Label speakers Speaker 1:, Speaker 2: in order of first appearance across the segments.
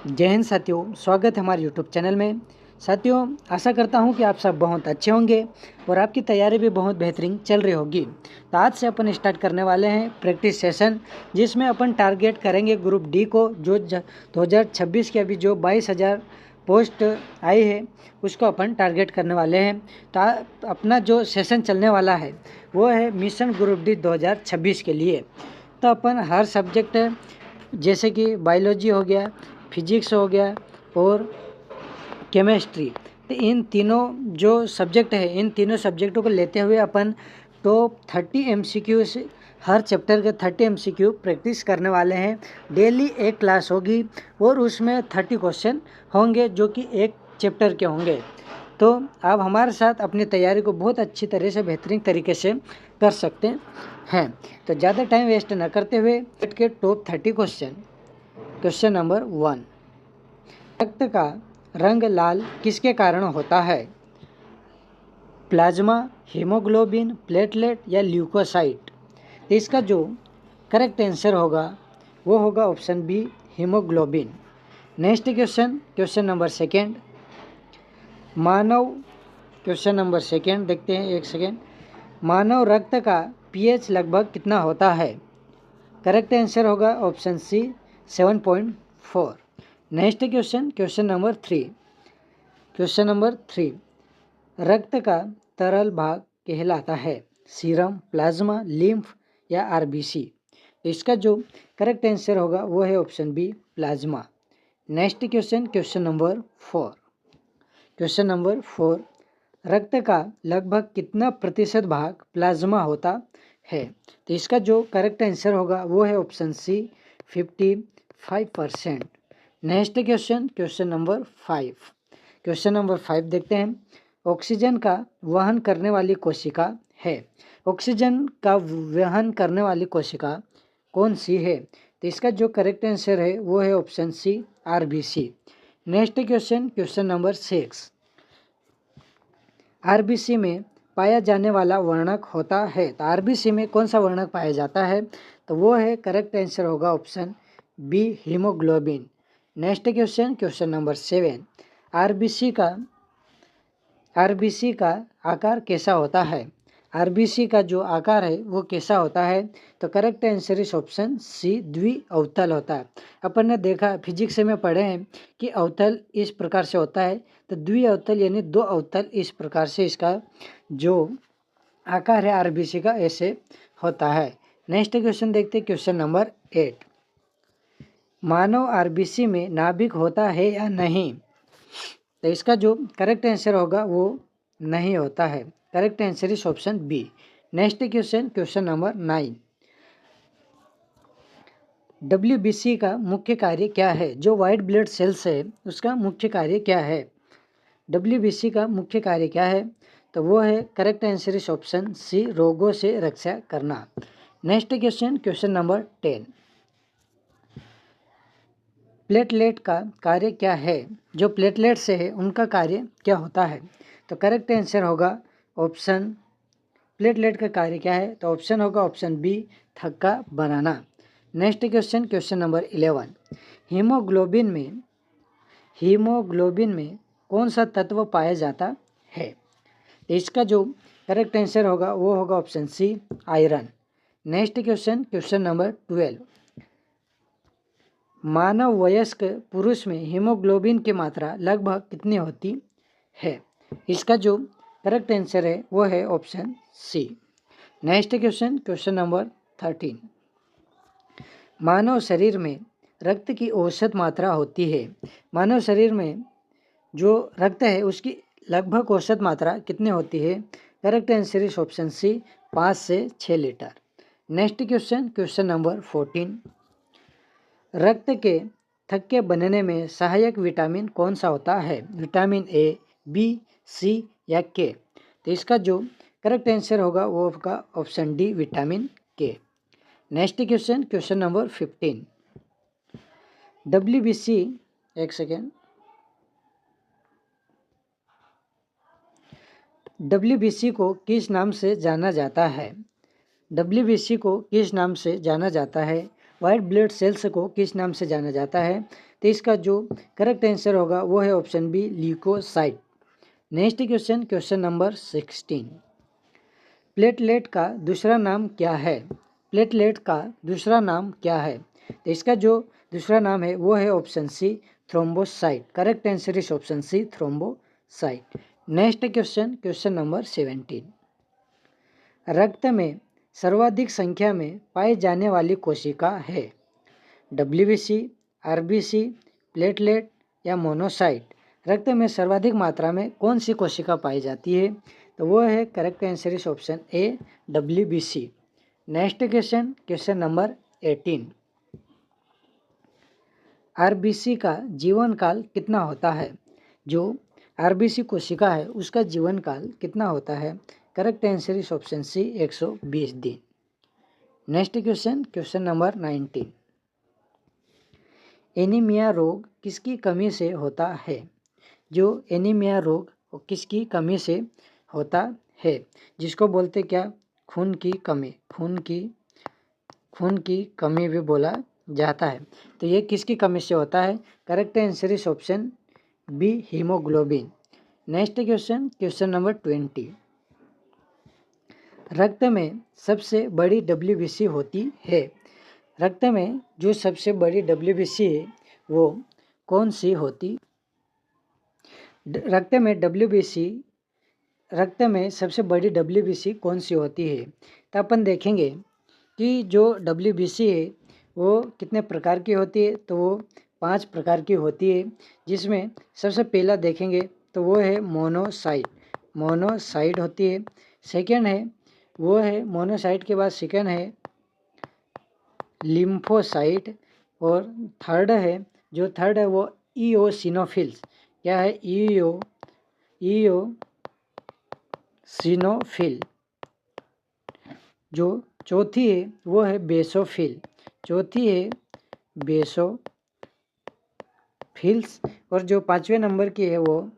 Speaker 1: जय हिंद साथियों, स्वागत है हमारे यूट्यूब चैनल में। साथियों, आशा करता हूं कि आप सब बहुत अच्छे होंगे और आपकी तैयारी भी बहुत बेहतरीन चल रही होगी। तो आज से अपन स्टार्ट करने वाले हैं प्रैक्टिस सेशन, जिसमें अपन टारगेट करेंगे ग्रुप डी को, जो 2026 की अभी जो 22,000 पोस्ट आई है उसको अपन टारगेट करने वाले हैं। तो अपना जो सेशन चलने वाला है वो है मिशन ग्रुप डी 2026 के लिए। तो अपन हर सब्जेक्ट जैसे कि बायोलॉजी हो गया, फिजिक्स हो गया और केमिस्ट्री, तो इन तीनों जो सब्जेक्ट है इन तीनों सब्जेक्टों को लेते हुए अपन टॉप 30 MCQ से हर चैप्टर के 30 MCQ प्रैक्टिस करने वाले हैं। डेली एक क्लास होगी और उसमें 30 क्वेश्चन होंगे जो कि एक चैप्टर के होंगे। तो आप हमारे साथ अपनी तैयारी को बहुत अच्छी तरह से बेहतरीन तरीके से कर सकते हैं। तो ज़्यादा टाइम वेस्ट न करते हुए के टॉप 30 क्वेश्चन। क्वेश्चन नंबर 1, रक्त का रंग लाल किसके कारण होता है? प्लाज्मा, हीमोग्लोबिन, प्लेटलेट या ल्यूकोसाइट? तो इसका जो करेक्ट आंसर होगा वो होगा option B, haemoglobin. Next question, question number second, मानव क्वेश्चन नंबर सेकेंड देखते हैं, एक सेकेंड। मानव रक्त का pH लगभग कितना होता है? करेक्ट आंसर होगा option C, 7.4। Next question, question number 3, question number 3, रक्त का तरल भाग कहलाता है सीरम, प्लाज्मा, लिम्फ या आरबीसी? इसका जो करेक्ट आंसर होगा वो है option B, plasma. Next question, question number 4, question number 4, रक्त का लगभग कितना प्रतिशत भाग प्लाज्मा होता है? तो इसका जो करेक्ट आंसर होगा वो है option C, 55%। Next question, question number 5, question number 5 देखते हैं। ऑक्सीजन का वहन करने वाली कोशिका है। ऑक्सीजन का वहन करने वाली कोशिका कौन सी है? तो इसका जो करेक्ट आंसर है वो है option C, RBC. Next question, question number 6, RBC में पाया जाने वाला वर्णक होता है। तो आरबीसी में कौन सा वर्णक पाया जाता है? तो वो है करेक्ट आंसर होगा option B, haemoglobin. Next question, question number 7, RBC का आकार कैसा होता है? आरबीसी का जो आकार है वो कैसा होता है? तो करेक्ट आंसर इस ऑप्शन सी, द्विअवतल होता है। अपन ने देखा फिजिक्स में पढ़े हैं कि अवतल इस प्रकार से होता है, तो द्विअवतल यानी दो अवतल इस प्रकार से इसका जो आकार है आरबीसी का ऐसे होता है। नेक्स्ट क्वेश्चन देखते हैं, क्वेश्चन नंबर 8, मानव आरबीसी में नाभिक होता है या नहीं? तो इसका जो करेक्ट आंसर होगा वो नहीं होता है। Correct answer is option B. Next question, question number 9, WBC का मुख्य कार्य क्या है? जो वाइट ब्लड सेल्स है उसका मुख्य कार्य क्या है? WBC का मुख्य कार्य क्या है? तो वो है correct answer is option C, रोगों से रक्षा करना। Next question, question number 10, platelet का कार्य क्या है? जो प्लेटलेट से है उनका कार्य क्या होता है? तो करेक्ट आंसर होगा ऑप्शन, प्लेटलेट का कार्य क्या है? तो ऑप्शन होगा ऑप्शन बी, थक्का बनाना। Next question, question number 11, haemoglobin में कौन सा तत्व पाया जाता है? इसका जो करेक्ट आंसर होगा वो होगा option C, iron. Next question, question number 12, मानव वयस्क पुरुष में हीमोग्लोबिन की मात्रा लगभग कितनी होती है? इसका जो करेक्ट आंसर है वो है option C. Next question, question number 13, मानव शरीर में रक्त की औसत मात्रा होती है। मानव शरीर में जो रक्त है उसकी लगभग औसत मात्रा कितनी होती है? Correct answer is option C, 5 से 6 litre. Next question, question number 14, रक्त के थक्के बनने में सहायक विटामिन कौन सा होता है? विटामिन ए, बी, सी या के? तो इसका जो करेक्ट आंसर होगा वो होगा ऑप्शन डी, विटामिन के। Next question, question number 15, WBC, एक सेकेंड, WBC को किस नाम से जाना जाता है? WBC को किस नाम से जाना जाता है? वाइट ब्लड सेल्स को किस नाम से जाना जाता है? तो इसका जो करेक्ट आंसर होगा वो है option B, leucocyte. Next question, question number 16। Platelet का दूसरा नाम क्या है? प्लेटलेट का दूसरा नाम क्या है? तो इसका जो दूसरा नाम है वो है option C, thrombocyte. Correct answer is option C, thrombocyte. Next question, question number 17। रक्त में सर्वाधिक संख्या में पाई जाने वाली कोशिका है? डब्ल्यूबीसी, आरबीसी, प्लेटलेट या मोनोसाइट। रक्त में सर्वाधिक मात्रा में कौन सी कोशिका पाई जाती है? तो वो है correct answer is option A, WBC. Next question, question number 18। RBC का जीवन काल कितना होता है? जो आरबीसी कोशिका है उसका जीवन काल कितना होता है? Correct answer is option C, 120 दिन। Next question, question number 19। Anaemia रोग किसकी कमी से होता है? जो एनीमिया रोग किसकी कमी से होता है, जिसको बोलते क्या, खून की कमी, खून की कमी भी बोला जाता है। तो ये किसकी कमी से होता है? Correct answer is option B, haemoglobin. Next question, question number 20। रक्त में सबसे बड़ी डब्ल्यूबीसी होती है? रक्त में जो सबसे बड़ी डब्ल्यूबीसी है वो कौन सी होती? रक्त में सबसे बड़ी डब्ल्यूबीसी कौन सी होती है? तो अपन देखेंगे कि जो डब्ल्यूबीसी है वो कितने प्रकार की होती है। तो वो 5 प्रकार की होती है, जिसमें सबसे पहला देखेंगे तो वो है मोनोसाइट होती है। सेकेंड है वो है मोनोसाइट के बाद सेकेंड है लिम्फोसाइट, और थर्ड है वो ईओसिनोफिल्स। क्या है? ईओसिनोफिल। जो चौथी है वो है बेसोफिल, बेसोफिल्स। और जो 5वें नंबर की है वो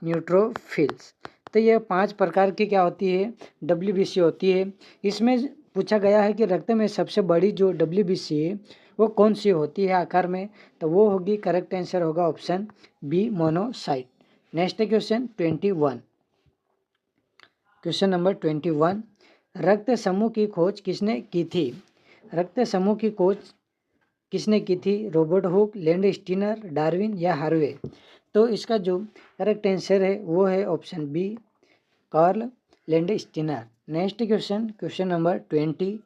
Speaker 1: न्यूट्रोफिल्स। तो ये 5 प्रकार की क्या होती है? डब्ल्यूबीसी होती है। इसमें पूछा गया है कि रक्त में सबसे बड़ी जो डब्ल्यूबीसी है वो कौन सी होती है आकार में? तो वो होगी, करेक्ट आंसर होगा option B, monocyte. Next question 21। Question number 21। रक्त समूह की खोज किसने की थी? रक्त समूह की खोज किसने की थी? Robert Hooke, Landsteiner, Darwin या हार्वे। तो इसका जो करेक्ट आंसर है वो है option B, Karl Landsteiner. Next question, question number 22।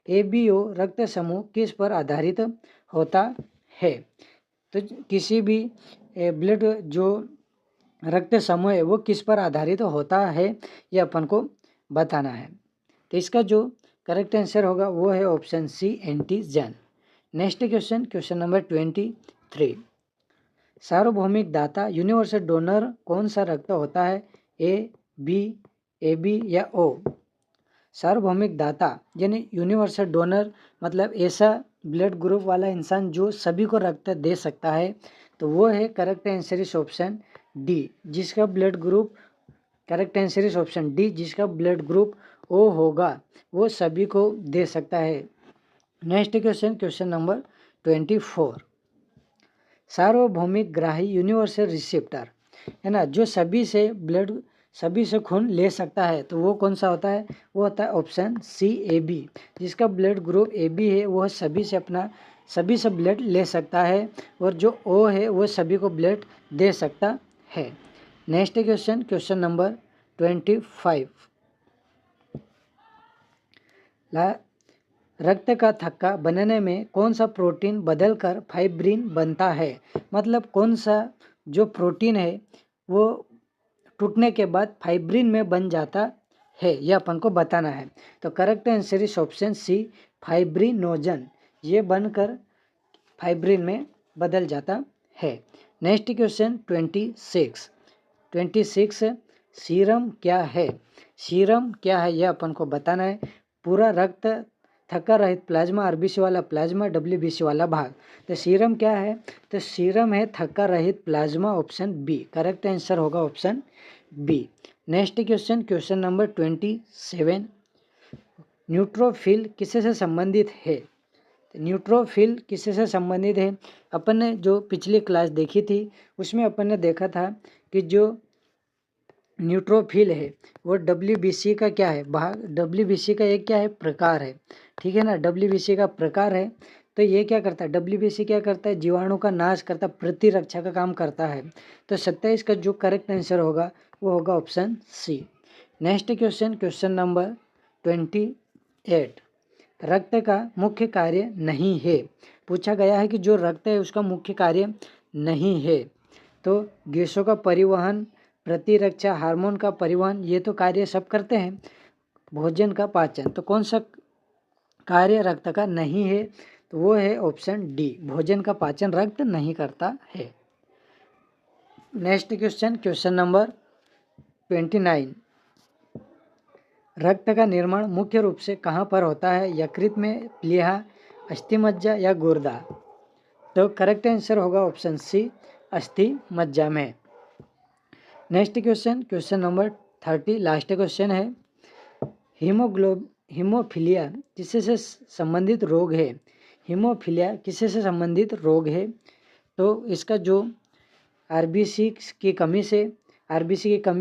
Speaker 1: ABO रक्त समूह किस पर आधारित होता है? तो किसी भी ब्लड जो रक्त समूह है वो किस पर आधारित होता है, ये अपन को बताना है। तो इसका जो करेक्ट आंसर होगा वो है option C, antigen. Next question, question number 23। सार्वभौमिक दाता यूनिवर्सल डोनर कौन सा रक्त होता है? ए बी या ओ? सार्वभौमिक दाता यानी यूनिवर्सल डोनर मतलब ऐसा ब्लड ग्रुप वाला इंसान जो सभी को रक्त दे सकता है। तो वो है correct answer is option D, जिसका blood group, correct answer is option D, जिसका ब्लड ग्रुप ओ होगा वो सभी को दे सकता है। Next question, question number 24। सार्वभौमिक ग्राही यूनिवर्सल रिसेप्टर है ना, जो सभी से खून ले सकता है, तो वो कौन सा होता है? वो होता है ऑप्शन सी, ए बी, जिसका ब्लड ग्रुप ए बी है वो सभी से ब्लड ले सकता है, और जो ओ है वो सभी को ब्लड दे सकता है। Next question, question number 25। रक्त का थक्का बनने में कौन सा प्रोटीन बदलकर फाइब्रिन बनता है? मतलब कौन सा जो प्रोटीन है वो टूटने के बाद फाइब्रिन में बन जाता है, यह अपन को बताना है। तो correct answer is option C, fibrinogen. ये बनकर फाइब्रिन में बदल जाता है। Next question 26। सीरम क्या है? सीरम क्या है यह अपन को बताना है। पूरा रक्त, थक्का रहित प्लाज्मा, आरबीसी वाला प्लाज्मा, डब्ल्यूबीसी वाला भाग। तो सीरम क्या है? तो सीरम है थक्का रहित plasma, option B. Correct answer होगा option B. Next question, question number 27। Neutrophil किससे संबंधित है? न्यूट्रोफिल किससे संबंधित है? अपन ने जो पिछली क्लास देखी थी उसमें अपन ने देखा था कि जो न्यूट्रोफिल है वो डब्ल्यूबीसी का क्या है भाग, डब्ल्यूबीसी का एक क्या है प्रकार है, ठीक है ना, डब्ल्यूबीसी का प्रकार है। तो ये क्या करता है, डब्ल्यूबीसी क्या करता है, जीवाणु का नाश करता, प्रतिरक्षा का काम करता है। तो 27 का जो करेक्ट आंसर होगा वो होगा option C. Next question, question number 28, रक्त का मुख्य कार्य नहीं है। पूछा गया है कि जो रक्त है उसका मुख्य कार्य नहीं है। तो गैसों का परिवहन, प्रतिरक्षा, हार्मोन का परिवहन, ये तो कार्य सब करते हैं। भोजन का पाचन, तो कौन सा कार्य रक्त का नहीं है? तो वो है ऑप्शन डी, भोजन का पाचन रक्त नहीं करता है। नेक्स्ट क्वेश्चन, क्वेश्चन नंबर 29, रक्त का निर्माण मुख्य रूप से कहाँ पर होता है? यकृत में, प्लीहा, अस्थि मज्जा या गुर्दा? तो करेक्ट आंसर होगा ऑप्शन सी, अस्थि मज्जा में। Next question, question number 30, last question है, हीमोफीलिया किससे संबंधित रोग है? हीमोफीलिया किससे संबंधित रोग है? तो इसका जो आरबीसी की कमी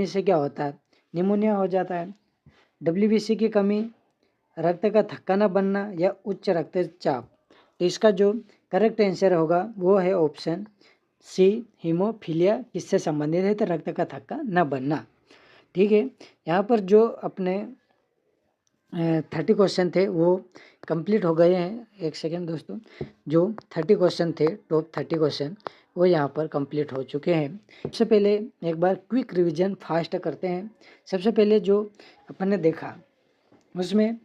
Speaker 1: से क्या होता है? निमोनिया हो जाता है। डब्ल्यूबीसी की कमी, रक्त का थक्का न बनना या उच्च रक्तचाप? तो इसका जो करेक्ट आंसर होगा वो है ऑप्शन सी, हीमोफीलिया किससे संबंधित है? तो रक्त का थक्का न बनना, ठीक है। यहाँ पर जो अपने 30 क्वेश्चन थे वो कंप्लीट हो गए हैं। एक सेकेंड दोस्तों, जो 30 क्वेश्चन थे, टॉप 30 क्वेश्चन, वो यहाँ पर कंप्लीट हो चुके हैं। सबसे पहले एक बार क्विक रिवीजन फास्ट करते हैं। सबसे पहले जो अपन ने देखा उसमें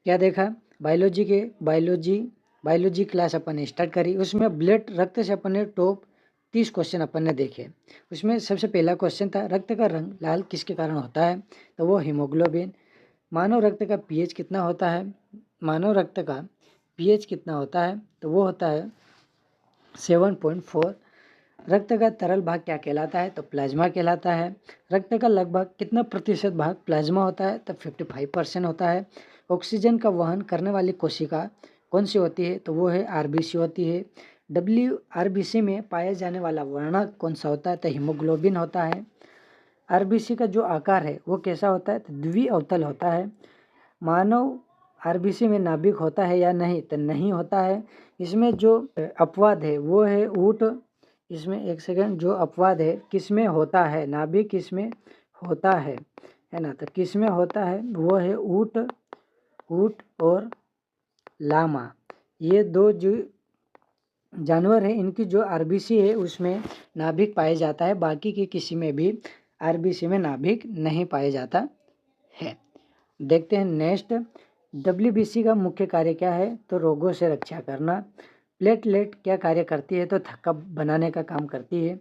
Speaker 1: क्या देखा, बायोलॉजी क्लास अपन ने स्टार्ट करी। उसमें ब्लड रक्त से अपन ने टॉप 30 क्वेश्चन अपन ने देखे। उसमें सबसे पहला क्वेश्चन था, रक्त का रंग लाल किसके कारण होता है? तो वो हीमोग्लोबिन। मानव रक्त का पीएच कितना होता है? मानव रक्त का पीएच कितना होता है? तो वो होता है 7.4। रक्त का तरल भाग क्या कहलाता है? तो प्लाज्मा कहलाता है। रक्त का लगभग कितना प्रतिशत भाग प्लाज्मा होता है? तो 55% होता है। ऑक्सीजन का वहन करने वाली कोशिका कौन सी होती है? तो वो है आरबीसी होती है। आरबीसी में पाया जाने वाला वर्णक कौन सा होता है? तो हीमोग्लोबिन होता है। आरबीसी का जो आकार है वो कैसा होता है? तो द्विअवतल होता है। मानव आरबीसी में नाभिक होता है या नहीं? तो नहीं होता है। इसमें जो अपवाद है वो है ऊँट। इसमें एक सेकंड, जो अपवाद है किस में होता है? नाभिक किस में होता है ना? तो किस में होता है? वो है ऊँट और लामा। ये दो जो जानवर है इनकी जो आरबीसी है उसमें नाभिक पाया जाता है, बाकी के किसी में भी आरबीसी में नाभिक नहीं पाया जाता है। देखते हैं नेक्स्ट, डब्ल्यूबीसी का मुख्य कार्य क्या है? तो रोगों से रक्षा करना। प्लेटलेट क्या कार्य करती है? तो थक्का बनाने का काम करती है।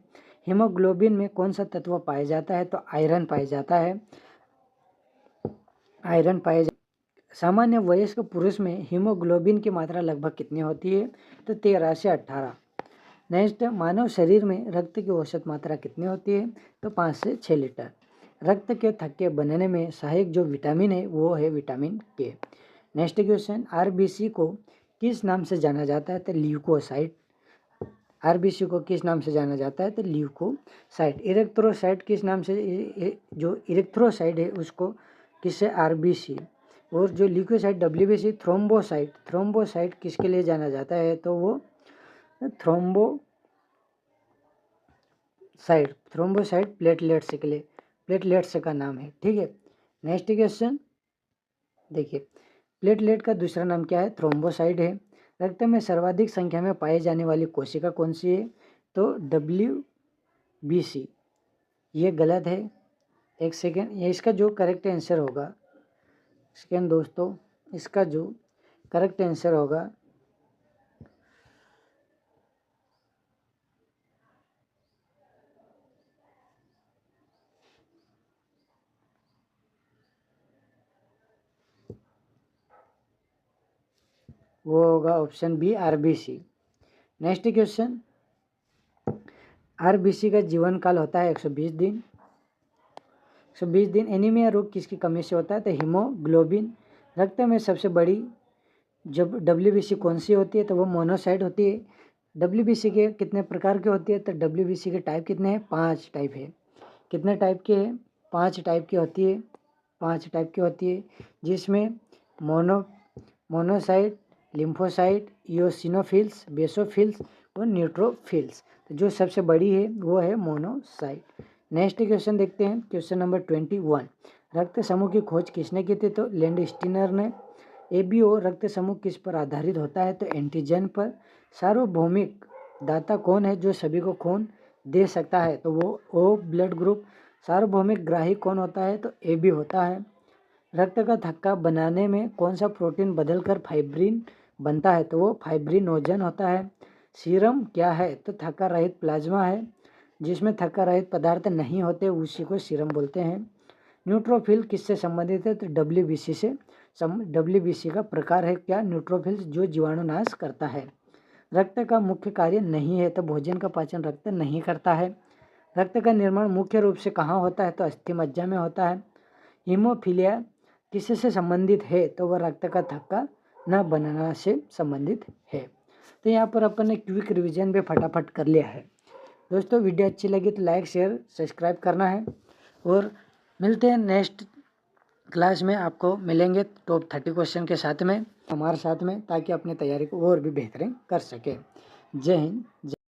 Speaker 1: हीमोग्लोबिन में कौन सा तत्व पाया जाता है? तो आयरन पाया जाता है। सामान्य वयस्क पुरुष में हीमोग्लोबिन की मात्रा लगभग कितनी होती है? तो 13 से 18। नेक्स्ट, मानव शरीर में रक्त की औसत मात्रा कितनी होती है? तो 5 से 6 लीटर। रक्त के थक्के बनने में सहायक जो विटामिन है वो है विटामिन के। नेक्स्ट क्वेश्चन, आरबीसी को किस नाम से जाना जाता है? तो ल्यूकोसाइट। आरबीसी को किस नाम से जाना जाता है? तो ल्यूकोसाइट। इरेक्थ्रोसाइट किस नाम से, जो इरेक्थ्रोसाइट है उसको किससे? आरबीसी। और जो ल्यूकोसाइट डब्ल्यूबीसी, थ्रोम्बोसाइट किसके लिए जाना जाता है? तो वो थ्रोम्बोसाइट प्लेटलेट्स के लिए, प्लेटलेट्स का नाम है, ठीक है। नेक्स्ट क्वेश्चन देखिए, प्लेटलेट का दूसरा नाम क्या है? थ्रोम्बोसाइट है। रक्त में सर्वाधिक संख्या में पाई जाने वाली कोशिका कौन सी है? तो डब्ल्यूबीसी। ये गलत है। एक सेकेंड, ये इसका जो करेक्ट आंसर होगा, सेकेंड दोस्तों, इसका जो करेक्ट आंसर होगा वो होगा option B, RBC. Next question, RBC का जीवन काल होता है 120 दिन। 120 दिन। एनीमिया रोग किसकी कमी से होता है? तो हीमोग्लोबिन। रक्त में सबसे बड़ी जब WBC कौन सी होती है तो वो मोनोसाइट होती है। WBC के कितने प्रकार के होती है तो WBC के टाइप कितने हैं? 5 टाइप है। कितने टाइप के हैं? 5 टाइप की होती है। 5 टाइप की होती है जिसमें मोनोसाइट, लिम्फोसाइट, इओसिनोफिल्स, बेसोफिल्स और न्यूट्रोफिल्स। तो जो सबसे बड़ी है वो है मोनोसाइट। नेक्स्ट क्वेश्चन देखते हैं, क्वेश्चन नंबर 21। रक्त समूह की खोज किसने की थी? तो लैंडस्टीनर ने। ABO रक्त समूह किस पर आधारित होता है? तो एंटीजन पर। सार्वभौमिक दाता कौन है जो सभी को खून दे सकता है? तो वो O ब्लड ग्रुप। सार्वभौमिक ग्राही कौन होता है? तो AB होता है। रक्त का थक्का बनाने में कौन सा प्रोटीन बदलकर फाइब्रिन बनता है? तो वो फाइब्रिनोजन होता है। सीरम क्या है? तो थक्का रहित प्लाज्मा है। जिसमें थक्का रहित पदार्थ नहीं होते उसी को सीरम बोलते हैं। न्यूट्रोफिल किससे संबंधित है? तो WBC से। WBC का प्रकार है क्या? न्यूट्रोफिल्स, जो जीवाणुनाश करता है। रक्त का मुख्य कार्य नहीं है तो भोजन का पाचन रक्त नहीं करता है। रक्त का निर्माण मुख्य रूप से कहाँ होता है? तो अस्थि मज्जा में होता है। हीमोफीलिया किससे संबंधित है? तो वह रक्त का थक्का न बनना से संबंधित है। तो यहाँ पर अपन ने क्विक रिवीजन भी फटाफट कर लिया है। दोस्तों वीडियो अच्छी लगी तो लाइक शेयर सब्सक्राइब करना है और मिलते हैं नेक्स्ट क्लास में। आपको मिलेंगे टॉप 30 क्वेश्चन के साथ में, हमारे साथ में, ताकि अपनी तैयारी को और भी बेहतरीन कर सके। जय हिंद।